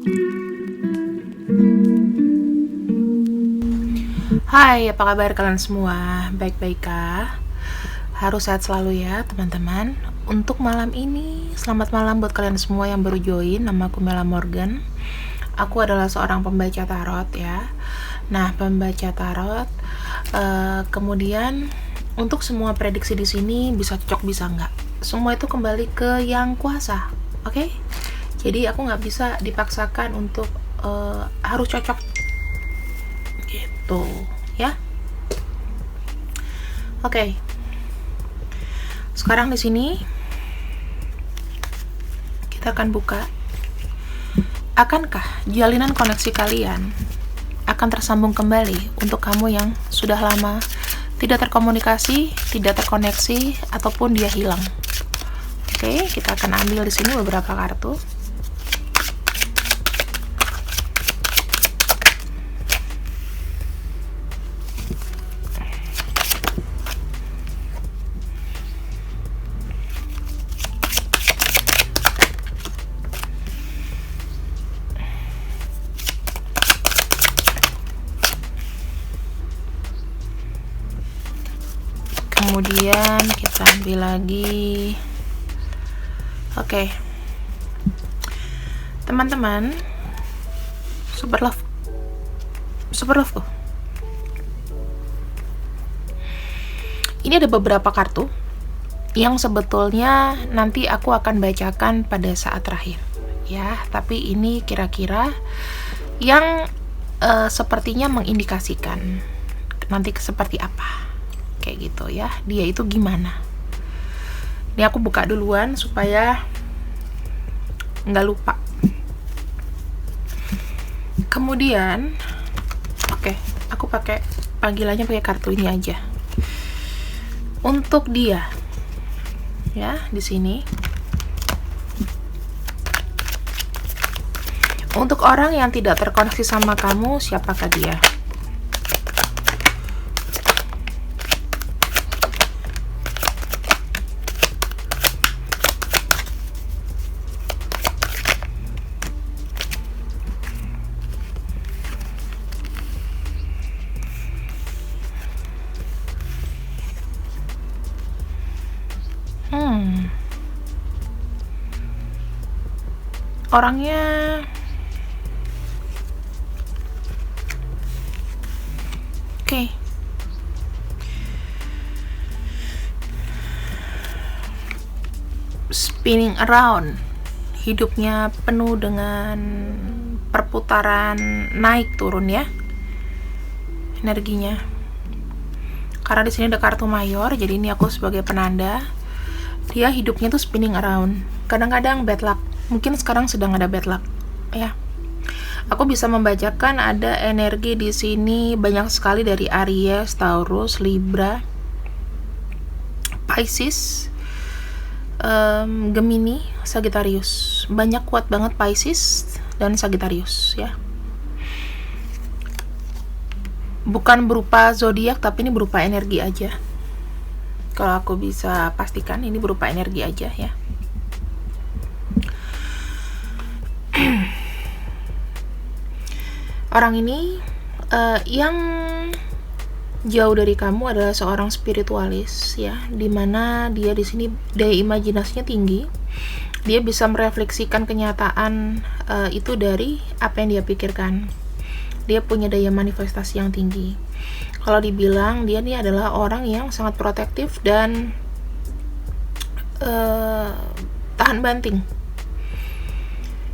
Hai, apa kabar kalian semua? Baik-baik kah? Harus sehat selalu ya teman-teman. Untuk malam ini, selamat malam buat kalian semua yang baru join. Nama aku Mela Morgan. Aku adalah seorang pembaca tarot ya. Nah, pembaca tarot. Kemudian untuk semua prediksi di sini bisa cocok bisa enggak. Semua itu kembali ke yang kuasa, oke? Jadi aku nggak bisa dipaksakan untuk harus cocok gitu ya. Oke. Sekarang di sini kita akan buka. Akankah jalinan koneksi kalian akan tersambung kembali untuk kamu yang sudah lama tidak terkomunikasi, tidak terkoneksi, ataupun dia hilang? Oke, kita akan ambil di sini beberapa kartu. Kemudian kita ambil lagi. Oke. Teman-teman, super love ku. Ini ada beberapa kartu yang sebetulnya nanti aku akan bacakan pada saat terakhir ya, tapi ini kira-kira yang sepertinya mengindikasikan nanti seperti apa, kayak gitu ya, dia itu gimana. Ini aku buka duluan supaya nggak lupa. Kemudian oke, aku pakai panggilannya pakai kartu ini aja untuk dia ya. Di sini untuk orang yang tidak terkoneksi sama kamu, siapakah dia? Orangnya oke. Spinning around, hidupnya penuh dengan perputaran naik turun ya energinya. Karena di sini ada kartu mayor, jadi ini aku sebagai penanda dia hidupnya tuh spinning around. Kadang-kadang bad luck, mungkin sekarang sedang ada bad luck ya. Aku bisa membacakan ada energi di sini banyak sekali dari Aries, Taurus, Libra, Pisces, Gemini, Sagittarius. Banyak kuat banget Pisces dan Sagittarius ya. Bukan berupa zodiak, tapi ini berupa energi aja. Kalau aku bisa pastikan ini berupa energi aja ya. Orang ini yang jauh dari kamu adalah seorang spiritualis ya, dimana dia di sini daya imajinasinya tinggi. Dia bisa merefleksikan kenyataan itu dari apa yang dia pikirkan. Dia punya daya manifestasi yang tinggi. Kalau dibilang dia nih adalah orang yang sangat protektif dan tahan banting.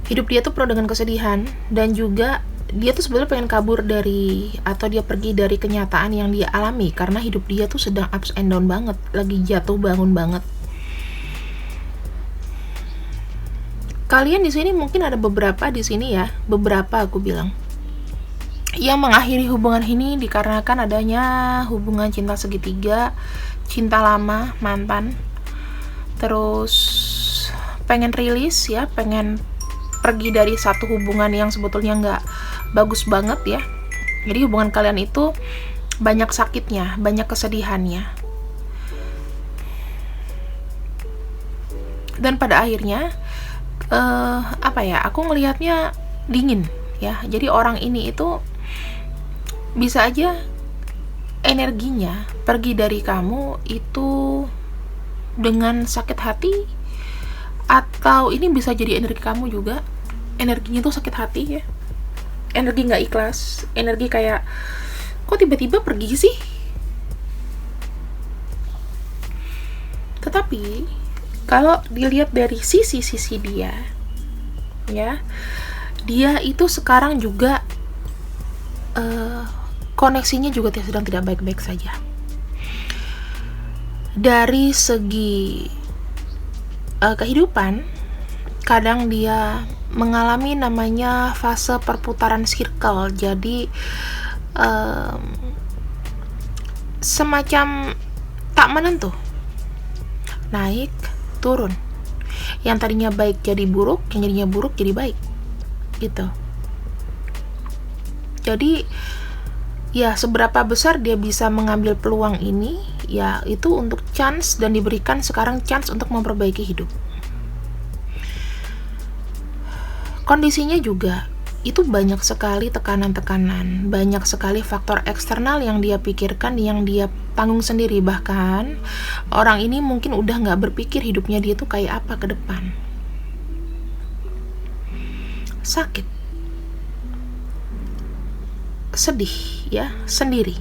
Hidup dia tuh penuh dengan kesedihan, dan juga dia tuh sebenarnya pengen kabur dari, atau dia pergi dari kenyataan yang dia alami, karena hidup dia tuh sedang ups and down banget, lagi jatuh bangun banget. Kalian di sini mungkin ada beberapa di sini ya, beberapa aku bilang, yang mengakhiri hubungan ini dikarenakan adanya hubungan cinta segitiga, cinta lama, mantan, terus pengen rilis ya, pengen pergi dari satu hubungan yang sebetulnya nggak bagus banget ya. Jadi hubungan kalian itu banyak sakitnya, banyak kesedihannya, dan pada akhirnya aku ngelihatnya dingin ya. Jadi orang ini itu bisa aja energinya pergi dari kamu itu dengan sakit hati, atau ini bisa jadi energi kamu juga, energinya tuh sakit hati ya, energi nggak ikhlas, energi kayak kok tiba-tiba pergi sih. Tetapi kalau dilihat dari sisi dia ya, dia itu sekarang juga koneksinya juga sedang tidak baik-baik saja. Dari segi kehidupan, kadang dia mengalami namanya fase perputaran circle. Jadi semacam tak menentu, naik turun, yang tadinya baik jadi buruk, yang jadinya buruk jadi baik gitu. Jadi ya seberapa besar dia bisa mengambil peluang ini, ya itu untuk chance, dan diberikan sekarang chance untuk memperbaiki hidup. Kondisinya juga itu banyak sekali tekanan-tekanan, banyak sekali faktor eksternal yang dia pikirkan, yang dia tanggung sendiri. Bahkan orang ini mungkin udah gak berpikir hidupnya dia tuh kayak apa ke depan. Sakit, sedih ya, sendiri.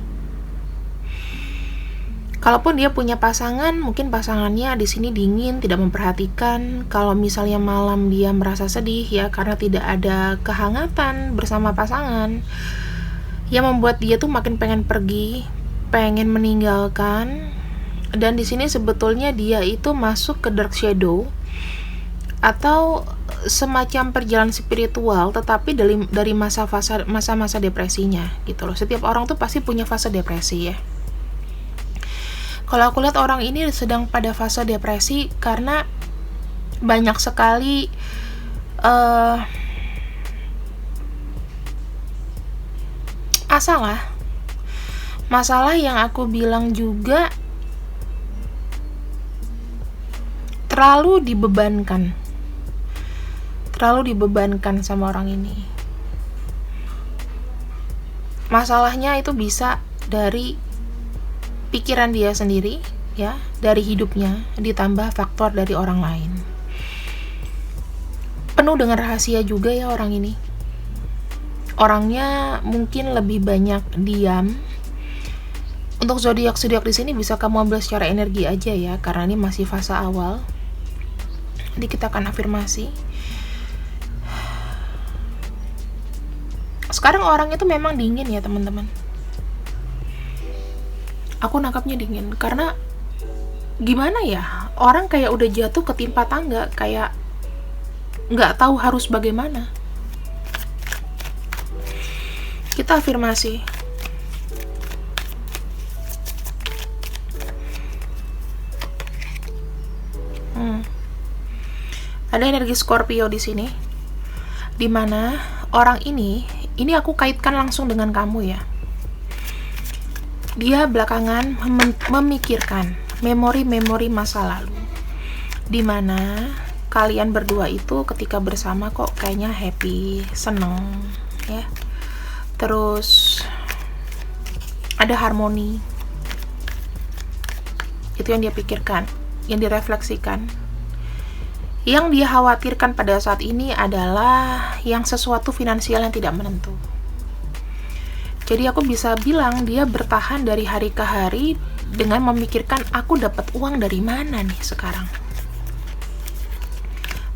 Kalaupun dia punya pasangan, mungkin pasangannya di sini dingin, tidak memperhatikan. Kalau misalnya malam dia merasa sedih ya karena tidak ada kehangatan bersama pasangan, yang membuat dia tuh makin pengen pergi, pengen meninggalkan. Dan di sini sebetulnya dia itu masuk ke dark shadow atau semacam perjalanan spiritual, tetapi dari masa-masa depresinya gitu loh. Setiap orang tuh pasti punya fase depresi ya. Kalau aku lihat orang ini sedang pada fase depresi karena banyak sekali masalah yang aku bilang juga terlalu dibebankan sama orang ini. Masalahnya itu bisa dari pikiran dia sendiri ya, dari hidupnya, ditambah faktor dari orang lain. Penuh dengan rahasia juga ya orang ini. Orangnya mungkin lebih banyak diam. Untuk zodiak di sini bisa kamu ambil secara energi aja ya, karena ini masih fase awal. Jadi kita akan afirmasi. Sekarang orang itu memang dingin ya teman-teman. Aku nangkapnya dingin karena gimana ya, orang kayak udah jatuh ketimpa tangga, kayak nggak tahu harus bagaimana. Kita afirmasi. Ada energi Scorpio di sini, dimana orang ini aku kaitkan langsung dengan kamu ya. Dia belakangan memikirkan memori-memori masa lalu, dimana kalian berdua itu ketika bersama kok kayaknya happy, seneng ya, terus ada harmoni. Itu yang dia pikirkan, yang direfleksikan. Yang dia khawatirkan pada saat ini adalah yang sesuatu finansial yang tidak menentu. Jadi aku bisa bilang dia bertahan dari hari ke hari dengan memikirkan, aku dapat uang dari mana nih sekarang.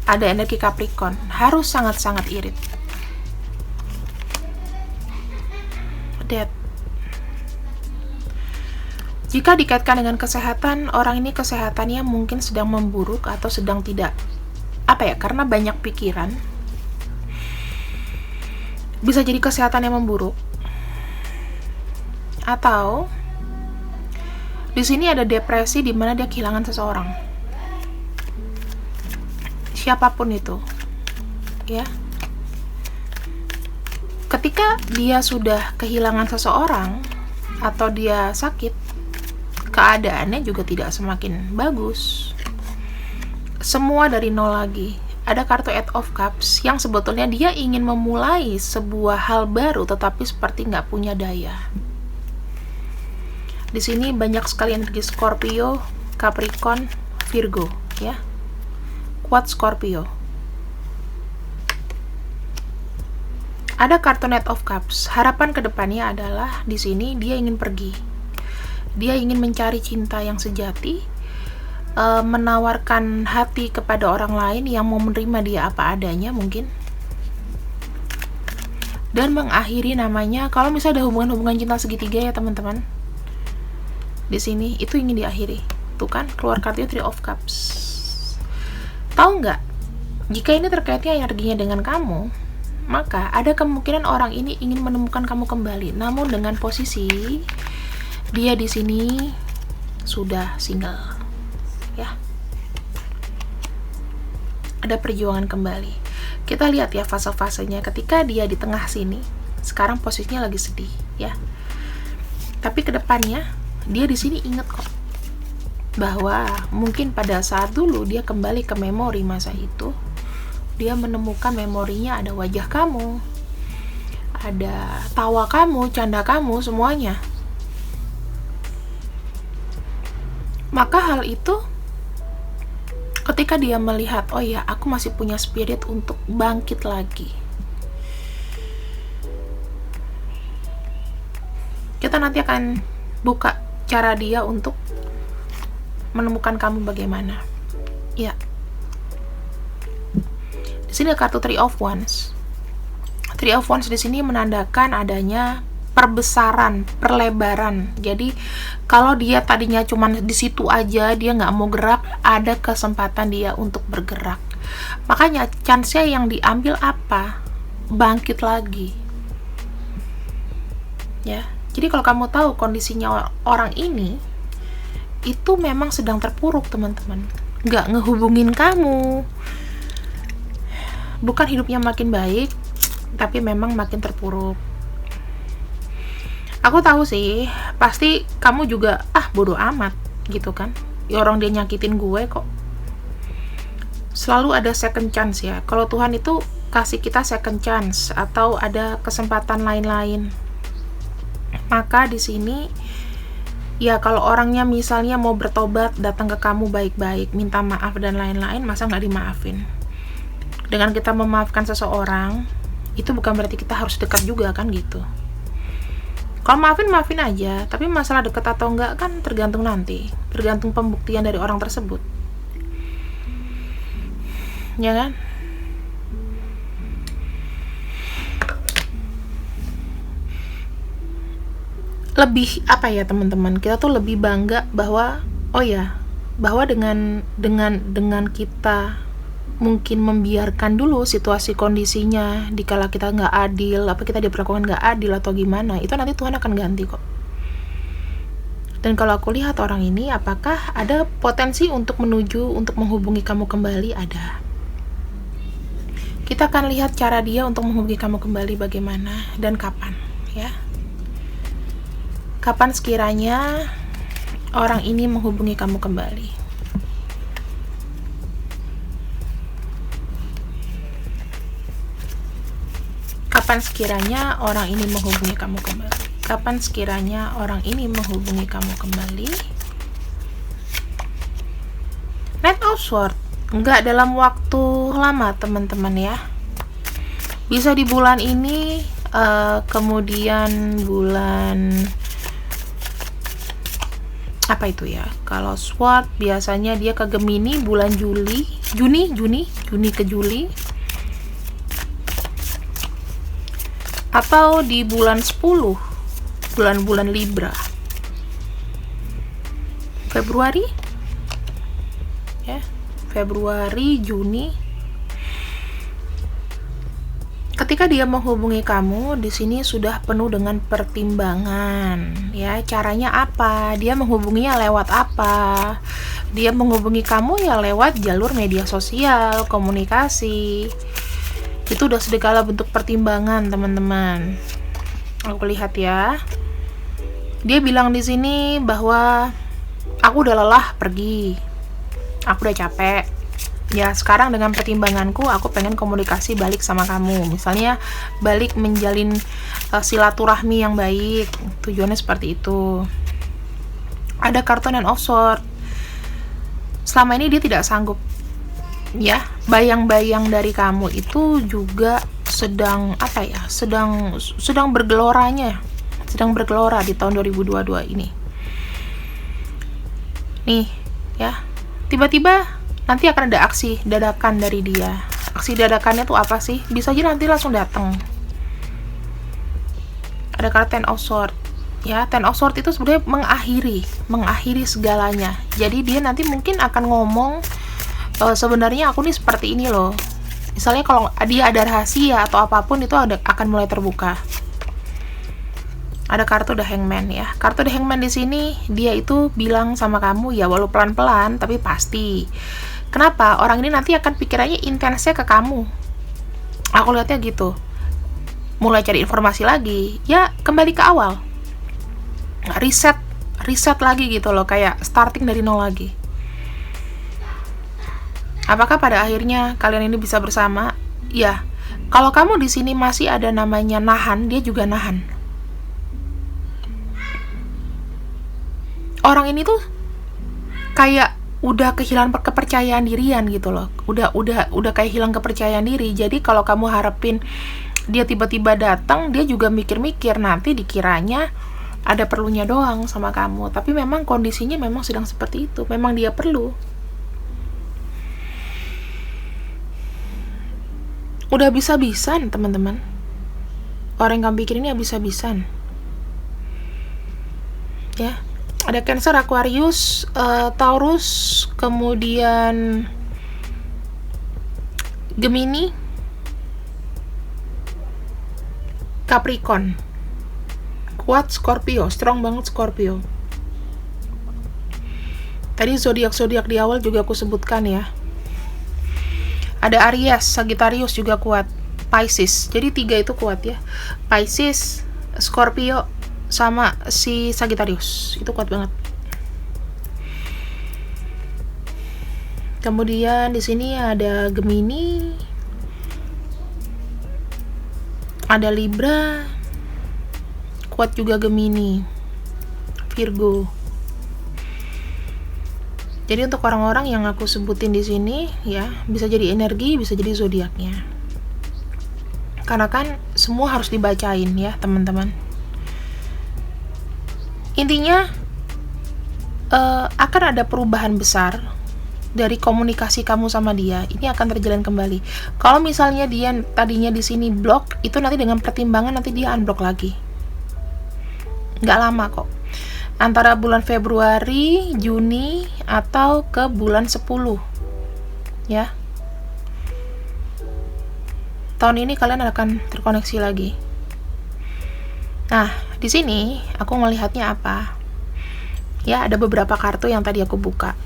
Ada energi Capricorn, harus sangat-sangat irit. Death. Jika dikaitkan dengan kesehatan, orang ini kesehatannya mungkin sedang memburuk atau sedang tidak, karena banyak pikiran. Bisa jadi kesehatan yang memburuk. Atau di sini ada depresi di mana dia kehilangan seseorang. Siapapun itu. Ya. Ketika dia sudah kehilangan seseorang atau dia sakit, keadaannya juga tidak semakin bagus. Semua dari nol lagi. ada kartu Eight of Cups yang sebetulnya dia ingin memulai sebuah hal baru tetapi seperti nggak punya daya. Di sini banyak sekali energi Scorpio, Capricorn, Virgo, ya. Kuat Scorpio. Ada kartu Knight of Cups. Harapan kedepannya adalah di sini dia ingin pergi. Dia ingin mencari cinta yang sejati, menawarkan hati kepada orang lain yang mau menerima dia apa adanya mungkin, dan mengakhiri namanya. Kalau misalnya ada hubungan cinta segitiga ya teman-teman, di sini itu ingin diakhiri. Tuh kan keluar kartunya Three of Cups. Tahu nggak, jika ini terkaitnya energinya dengan kamu, maka ada kemungkinan orang ini ingin menemukan kamu kembali, namun dengan posisi dia di sini sudah single. Ya, ada perjuangan kembali. Kita lihat ya fase-fasenya. Ketika dia di tengah sini, sekarang posisinya lagi sedih, ya. Tapi kedepannya dia di sini ingat kok bahwa mungkin pada saat dulu dia kembali ke memori masa itu, dia menemukan memorinya ada wajah kamu, ada tawa kamu, canda kamu, semuanya. Maka hal itu, ketika dia melihat, oh ya, aku masih punya spirit untuk bangkit lagi. Kita nanti akan buka cara dia untuk menemukan kamu bagaimana. Ya. Di sini ada kartu Three of Wands. Three of Wands di sini menandakan adanya perbesaran, perlebaran. Jadi kalau dia tadinya cuma di situ aja, dia nggak mau gerak, ada kesempatan dia untuk bergerak. Makanya chance-nya yang diambil apa? Bangkit lagi. Ya. Jadi kalau kamu tahu kondisinya orang ini itu memang sedang terpuruk, teman-teman. Nggak ngehubungin kamu. Bukan hidupnya makin baik, tapi memang makin terpuruk. Aku tahu sih, pasti kamu juga bodo amat gitu kan. Ya orang dia nyakitin gue kok. Selalu ada second chance ya. Kalau Tuhan itu kasih kita second chance atau ada kesempatan lain-lain. Maka di sini ya kalau orangnya misalnya mau bertobat, datang ke kamu baik-baik, minta maaf dan lain-lain, masa nggak dimaafin? Dengan kita memaafkan seseorang, itu bukan berarti kita harus dekat juga kan gitu. Kalau maafin aja, tapi masalah deket atau enggak kan tergantung nanti, tergantung pembuktian dari orang tersebut, ya kan? Lebih apa ya teman-teman, kita tuh lebih bangga bahwa bahwa dengan kita mungkin membiarkan dulu situasi kondisinya dikala kita nggak adil, kita diperlakukan nggak adil atau gimana, itu nanti Tuhan akan ganti kok. Dan kalau aku lihat orang ini, apakah ada potensi untuk menghubungi kamu kembali? Ada. Kita akan lihat cara dia untuk menghubungi kamu kembali bagaimana dan kapan, ya. Kapan sekiranya orang ini menghubungi kamu kembali? Kapan sekiranya orang ini menghubungi kamu kembali? Kapan sekiranya orang ini menghubungi kamu kembali? Knight of Swords, enggak dalam waktu lama teman-teman ya. Bisa di bulan ini, kemudian bulan apa itu ya? Kalau Sword biasanya dia ke Gemini bulan Juni ke Juli. Atau di bulan 10, bulan-bulan Libra, Februari, ya, Februari, Juni. Ketika dia menghubungi kamu, di sini sudah penuh dengan pertimbangan, ya. Caranya apa? Dia menghubunginya lewat apa? Dia menghubungi kamu ya lewat jalur media sosial, komunikasi. Itu udah segala bentuk pertimbangan, teman-teman. Aku lihat ya. Dia bilang di sini bahwa aku udah lelah pergi. Aku udah capek. Ya, sekarang dengan pertimbanganku, aku pengen komunikasi balik sama kamu. Misalnya, balik menjalin silaturahmi yang baik. Tujuannya seperti itu. Ada kartu Nine of Swords. Selama ini dia tidak sanggup. Ya, bayang-bayang dari kamu itu juga sedang sedang bergeloranya. Sedang bergelora di tahun 2022 ini. Nih, ya. Tiba-tiba nanti akan ada aksi dadakan dari dia. Aksi dadakannya tuh apa sih? Bisa aja nanti langsung datang. Ada kartu Ten of Swords. Ya, Ten of Swords itu sebenarnya mengakhiri segalanya. Jadi dia nanti mungkin akan ngomong, sebenarnya aku nih seperti ini loh. Misalnya kalau dia ada rahasia atau apapun itu akan mulai terbuka. Ada kartu The Hangman ya. Kartu The Hangman di sini dia itu bilang sama kamu ya, walau pelan-pelan tapi pasti. Kenapa? Orang ini nanti akan pikirannya intensnya ke kamu. Aku lihatnya gitu. Mulai cari informasi lagi, ya kembali ke awal. Reset lagi gitu loh, kayak starting dari nol lagi. Apakah pada akhirnya kalian ini bisa bersama? Ya. Kalau kamu di sini masih ada namanya nahan, dia juga nahan. Orang ini tuh kayak udah kehilangan kepercayaan dirian gitu loh. Udah kayak hilang kepercayaan diri. Jadi kalau kamu harapin dia tiba-tiba datang, dia juga mikir-mikir nanti dikiranya ada perlunya doang sama kamu. Tapi memang kondisinya memang sedang seperti itu. Memang dia perlu. Udah bisa-bisan, teman-teman. Orang yang kamu pikir ini habis-habisan. Ya. Ada Cancer, Aquarius, Taurus, kemudian Gemini, Capricorn. Kuat Scorpio, strong banget Scorpio. Tadi zodiak-zodiak di awal juga aku sebutkan ya. Ada Aries, Sagittarius juga kuat. Pisces, jadi 3 itu kuat ya. Pisces, Scorpio, sama si Sagittarius itu kuat banget. Kemudian di sini ada Gemini, ada Libra, kuat juga Gemini, Virgo. Jadi untuk orang-orang yang aku sebutin di sini ya, bisa jadi energi, bisa jadi zodiaknya. Karena kan semua harus dibacain ya, teman-teman. Intinya akan ada perubahan besar dari komunikasi kamu sama dia. Ini akan terjalin kembali. Kalau misalnya dia tadinya di sini blok, itu nanti dengan pertimbangan nanti dia unblock lagi. Nggak lama kok. Antara bulan Februari, Juni, atau ke bulan 10. Ya. Tahun ini kalian akan terkoneksi lagi. Nah, di sini aku melihatnya apa? Ya, ada beberapa kartu yang tadi aku buka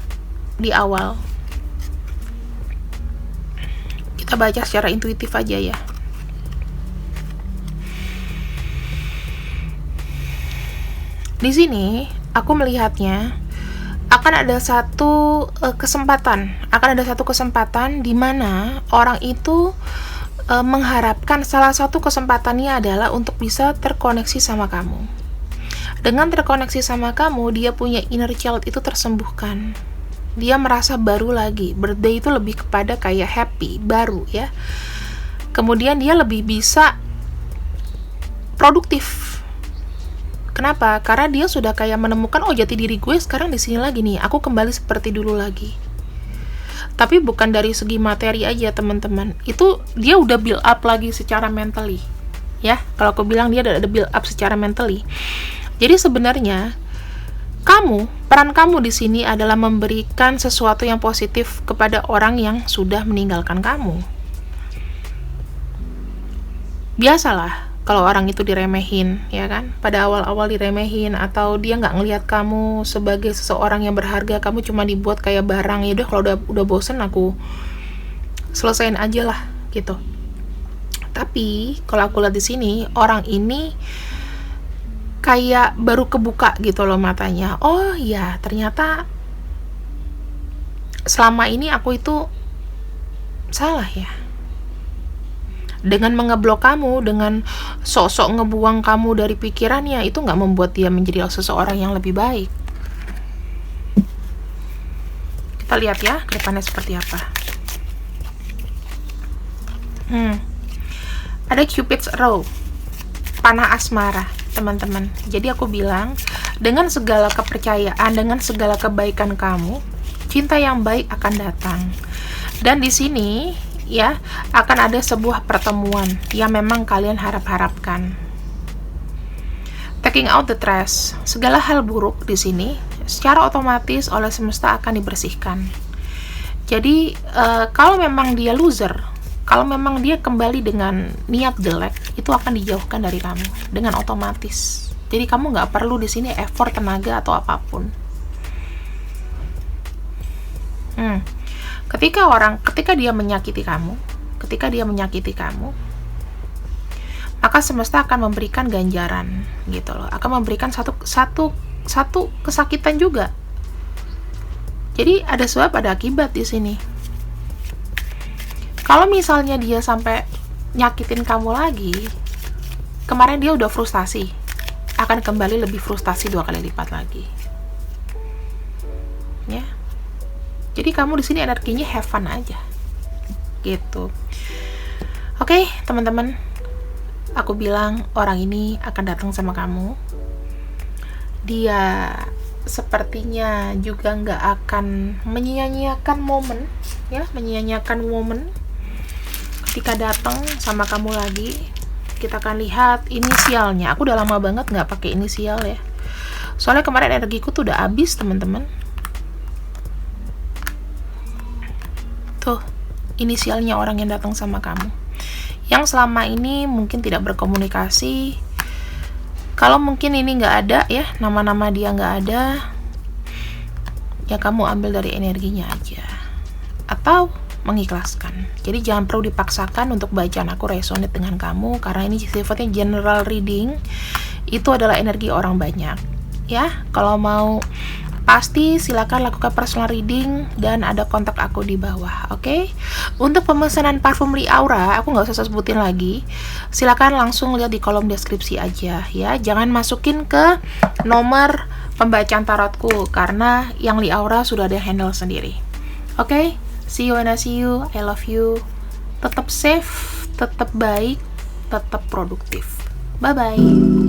di awal. Kita baca secara intuitif aja ya. Di sini aku melihatnya akan ada satu kesempatan di mana orang itu mengharapkan salah satu kesempatannya adalah untuk bisa terkoneksi sama kamu. Dengan terkoneksi sama kamu, dia punya inner child itu tersembuhkan. Dia merasa baru lagi. Birthday itu lebih kepada kayak happy, baru ya. Kemudian dia lebih bisa produktif. Kenapa? Karena dia sudah kayak menemukan, oh jati diri gue sekarang di sini lagi nih. Aku kembali seperti dulu lagi. Tapi bukan dari segi materi aja, teman-teman. Itu dia udah build up lagi secara mentally. Ya, kalau aku bilang dia ada build up secara mentally. Jadi sebenarnya peran kamu di sini adalah memberikan sesuatu yang positif kepada orang yang sudah meninggalkan kamu. Biasalah kalau orang itu diremehin, ya kan? Pada awal-awal diremehin, atau dia nggak ngelihat kamu sebagai seseorang yang berharga, kamu cuma dibuat kayak barang. Ya udah, kalau udah bosen aku selesain aja lah, gitu. Tapi kalau aku lihat di sini, orang ini kayak baru kebuka gitu loh matanya. Oh ya, ternyata selama ini aku itu Salah ya. Dengan mengeblok kamu, dengan sok-sok ngebuang kamu dari pikirannya, itu nggak membuat dia menjadi seseorang yang lebih baik. Kita lihat ya ke depannya seperti apa. Ada Cupid's Arrow, panah asmara, teman-teman. Jadi aku bilang, dengan segala kepercayaan, dengan segala kebaikan kamu, cinta yang baik akan datang. Dan di sini ya akan ada sebuah pertemuan yang memang kalian harap-harapkan. Taking out the trash, segala hal buruk di sini secara otomatis oleh semesta akan dibersihkan. Jadi kalau memang dia loser, kalau memang dia kembali dengan niat jelek, itu akan dijauhkan dari kamu dengan otomatis. Jadi kamu nggak perlu di sini effort, tenaga atau apapun. Ketika dia menyakiti kamu, maka semesta akan memberikan ganjaran gitu loh, akan memberikan satu kesakitan juga. Jadi ada sebab ada akibat di sini. Kalau misalnya dia sampai nyakitin kamu lagi, kemarin dia udah frustasi, akan kembali lebih frustasi 2 kali lipat lagi. Ya. Jadi kamu di sini energinya have fun aja. Gitu. Oke, teman-teman. Aku bilang orang ini akan datang sama kamu. Dia sepertinya juga nggak akan menyia-nyiakan momen, ya, menyia-nyiakan momen ketika datang sama kamu lagi. Kita akan lihat inisialnya. Aku udah lama banget nggak pakai inisial ya. Soalnya kemarin energiku tuh udah habis, teman-teman. Tuh, inisialnya orang yang datang sama kamu. Yang selama ini mungkin tidak berkomunikasi. Kalau mungkin ini nggak ada ya, nama-nama dia nggak ada, ya kamu ambil dari energinya aja. Atau mengikhlaskan. Jadi jangan perlu dipaksakan untuk bacaan aku resonate dengan kamu, karena ini sifatnya general reading. Itu adalah energi orang banyak. Ya, kalau mau pasti silakan lakukan personal reading dan ada kontak aku di bawah, oke? Untuk pemesanan parfum Li Aura, aku nggak usah sebutin lagi. Silakan langsung lihat di kolom deskripsi aja ya. Jangan masukin ke nomor pembacaan tarotku karena yang Li Aura sudah ada handle sendiri. Oke? See you when I see you. I love you. Tetap safe, tetap baik, tetap produktif. Bye bye.